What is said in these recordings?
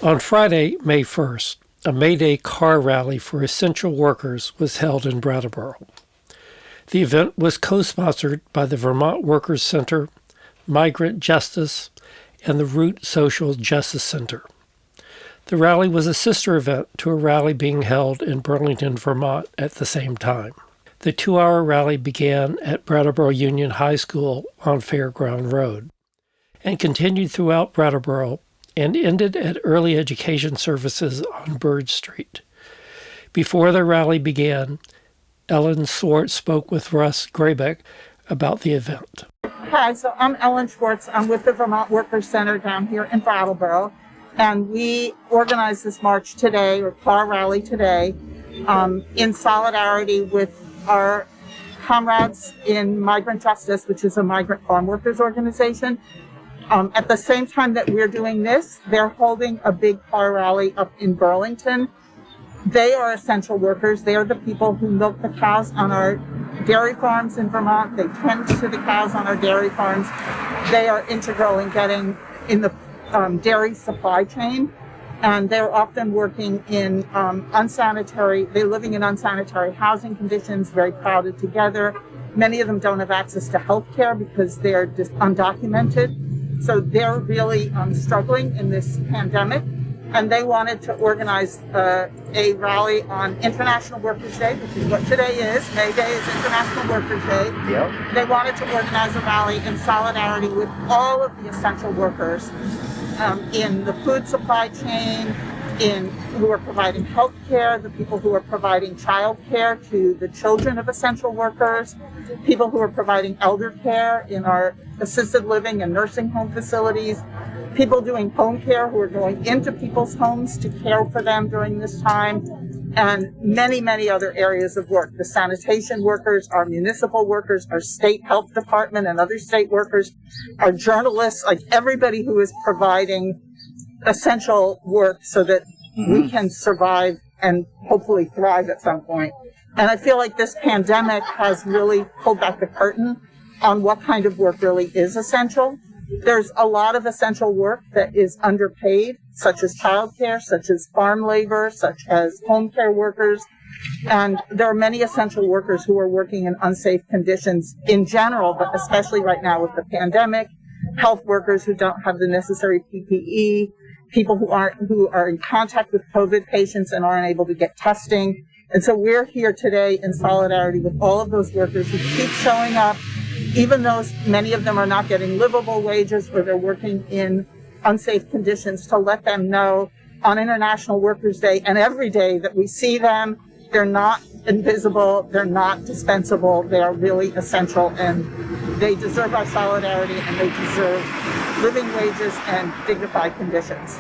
On Friday, May 1st, a May Day car rally for essential workers was held in Brattleboro. The event was co-sponsored by the Vermont Workers Center, Migrant Justice, and the Root Social Justice Center. The rally was a sister event to a rally being held in Burlington, Vermont at the same time. The 2-hour rally began at Brattleboro Union High School on Fairground Road and continued throughout Brattleboro and ended at Early Education Services on Bird Street. Before the rally began, Ellen Swartz spoke with Russ Graybeck about the event. Hi, so I'm Ellen Schwartz. I'm with the Vermont Workers Center down here in Brattleboro, and we organized this march today, or car rally today, in solidarity with our comrades in Migrant Justice, which is a migrant farm workers organization. At the same time that we're doing this, they're holding a big car rally up in Burlington. They are essential workers. They are the people who milk the cows on our dairy farms in Vermont. They tend to the cows on our dairy farms. They are integral in getting in the dairy supply chain. And they're often working in they're living in unsanitary housing conditions, very crowded together. Many of them don't have access to health care because they're just undocumented. So they're really struggling in this pandemic. And they wanted to organize a rally on International Workers' Day, which is what today is. May Day is International Workers' Day. Yep. They wanted to organize a rally in solidarity with all of the essential workers in the food supply chain, who are providing health care, the people who are providing child care to the children of essential workers, people who are providing elder care in our assisted living and nursing home facilities, people doing home care who are going into people's homes to care for them during this time, and many, many other areas of work. The sanitation workers, our municipal workers, our state health department and other state workers, our journalists, like everybody who is providing essential work so that we can survive and hopefully thrive at some point. And I feel like this pandemic has really pulled back the curtain on what kind of work really is essential. There's a lot of essential work that is underpaid, such as childcare, such as farm labor, such as home care workers. And there are many essential workers who are working in unsafe conditions in general, but especially right now with the pandemic, health workers who don't have the necessary PPE, people who are in contact with COVID patients and aren't able to get testing. And so we're here today in solidarity with all of those workers who keep showing up, even though many of them are not getting livable wages or they're working in unsafe conditions, to let them know on International Workers' Day and every day that we see them. They're not invisible, they're not dispensable, they are really essential, and they deserve our solidarity and they deserve living wages and dignified conditions.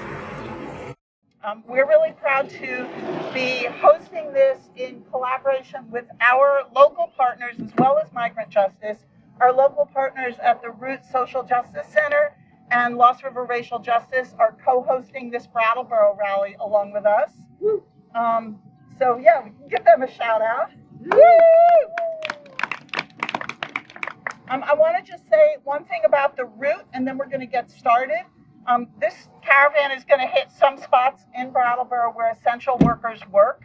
We're really proud to be hosting this in collaboration with our local partners as well as Migrant Justice. Our local partners at the Root Social Justice Center and Lost River Racial Justice are co-hosting this Brattleboro rally along with us. So yeah, we can give them a shout out. I want to just say one thing about the Root, and then we're going to get started. This caravan is going to hit some spots in Brattleboro where essential workers work.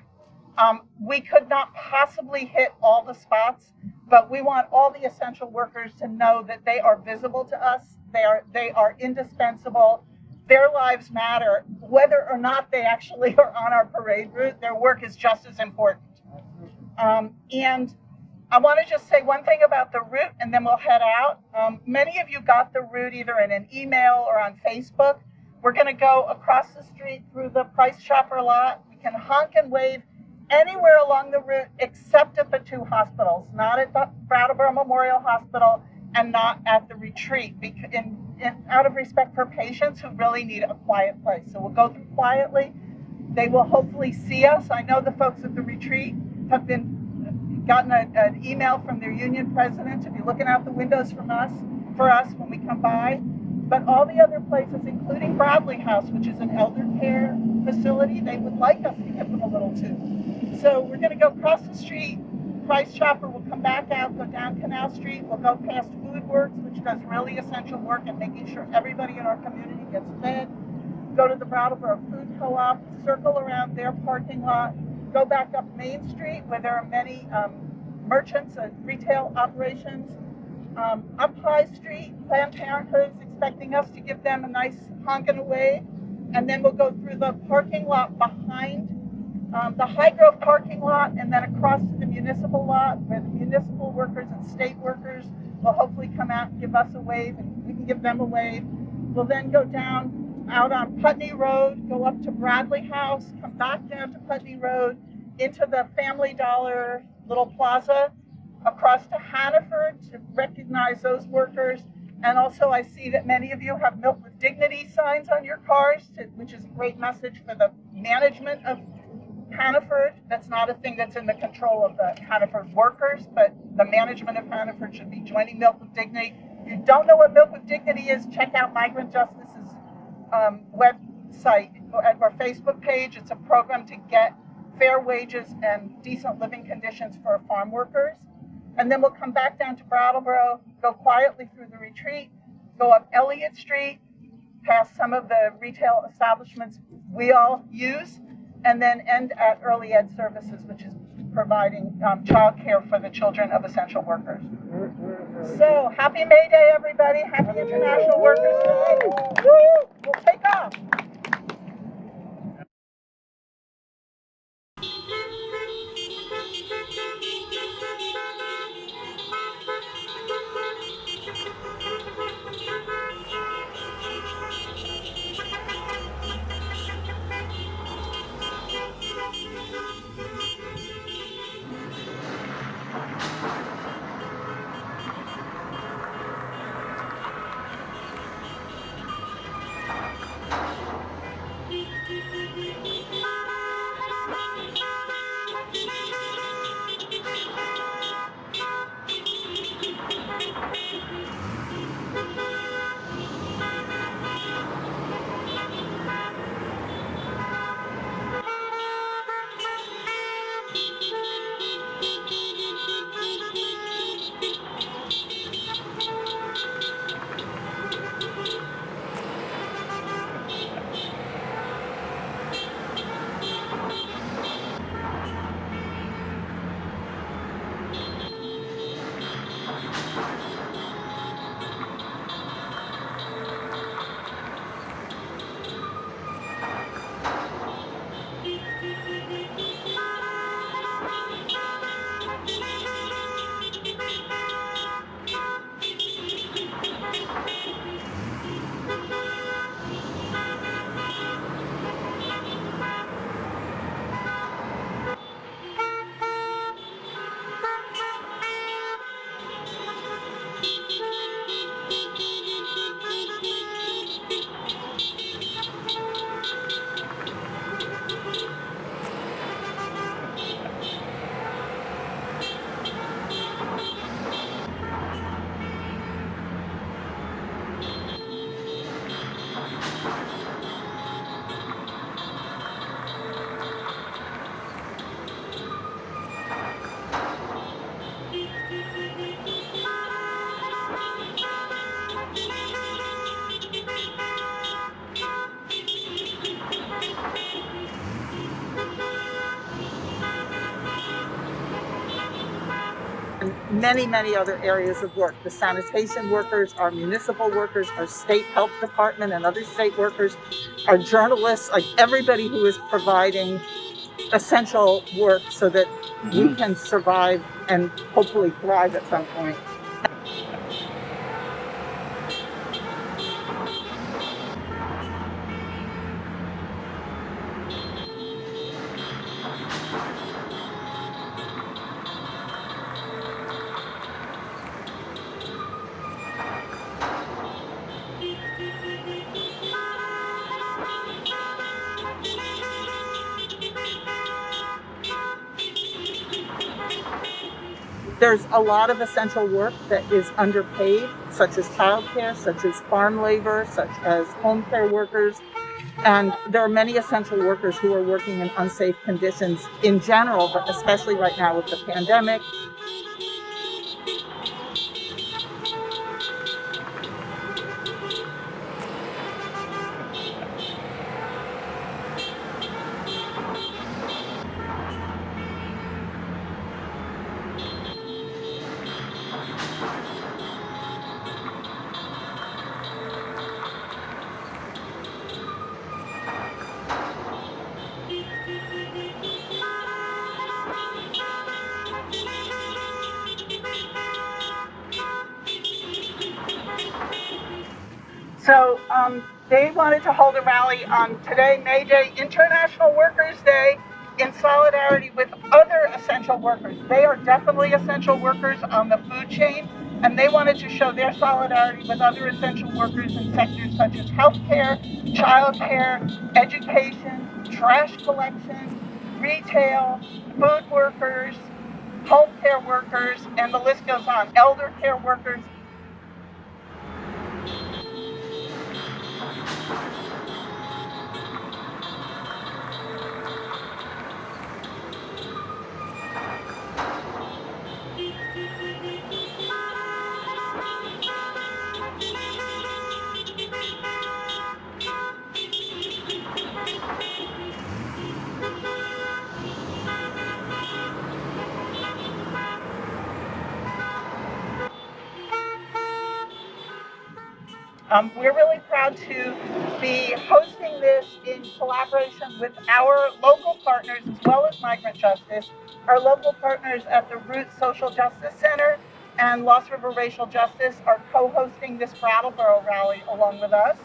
We could not possibly hit all the spots, but we want all the essential workers to know that they are visible to us. They are indispensable. Their lives matter. Whether or not they actually are on our parade route, their work is just as important. And I want to just say one thing about the route, and then we'll head out. Many of you got the route either in an email or on Facebook. We're going to go across the street through the Price Chopper lot. We can honk and wave anywhere along the route except at the two hospitals, not at the Brattleboro Memorial Hospital and not at the retreat, out of respect for patients who really need a quiet place. So we'll go through quietly. They will hopefully see us. I know the folks at the retreat have gotten an email from their union president to be looking out the windows for us when we come by. But all the other places, including Bradley House, which is an elder care facility, they would like us to give them a little too. So we're going to go across the street, Price Chopper, we'll come back out, go down Canal Street, we'll go past Food Works, which does really essential work in making sure everybody in our community gets fed. go to the Brattleboro Food Co-op, circle around their parking lot, go back up Main Street where there are many merchants and retail operations. Up High Street, Planned Parenthood is expecting us to give them a nice honking away. And then we'll go through the parking lot behind the High Grove parking lot, and then across to the municipal lot where the municipal workers and state workers will hopefully come out and give us a wave, and we can give them a wave. We'll then go down out on Putney Road, go up to Bradley House, come back down to Putney Road, into the Family Dollar little plaza, across to Hannaford to recognize those workers. And also I see that many of you have Milk with Dignity signs on your cars, which is a great message for the management of Hannaford. That's not a thing that's in the control of the Hannaford workers, but the management of Hannaford should be joining Milk with Dignity. If you don't know what Milk with Dignity is, check out Migrant Justice's website or Facebook page. It's a program to get fair wages and decent living conditions for farm workers. And then we'll come back down to Brattleboro, go quietly through the retreat, go up Elliott Street, past some of the retail establishments we all use, and then end at Early Ed Services, which is providing childcare for the children of essential workers. So happy May Day, everybody. Happy International Workers' Day. Woo! We'll take off. Many other areas of work. The sanitation workers, our municipal workers, our state health department and other state workers, our journalists, like everybody who is providing essential work so that we can survive and hopefully thrive at some point. There's a lot of essential work that is underpaid, such as childcare, such as farm labor, such as home care workers. And there are many essential workers who are working in unsafe conditions in general, but especially right now with the pandemic. They wanted to hold a rally on today, May Day, International Workers' Day, in solidarity with other essential workers. They are definitely essential workers on the food chain, and they wanted to show their solidarity with other essential workers in sectors such as healthcare, childcare, education, trash collection, retail, food workers, home care workers, and the list goes on, elder care workers. We're really proud to be hosting this in collaboration with our local partners as well as Migrant Justice. Our local partners at the Root Social Justice Center and Lost River Racial Justice are co-hosting this Brattleboro rally along with us.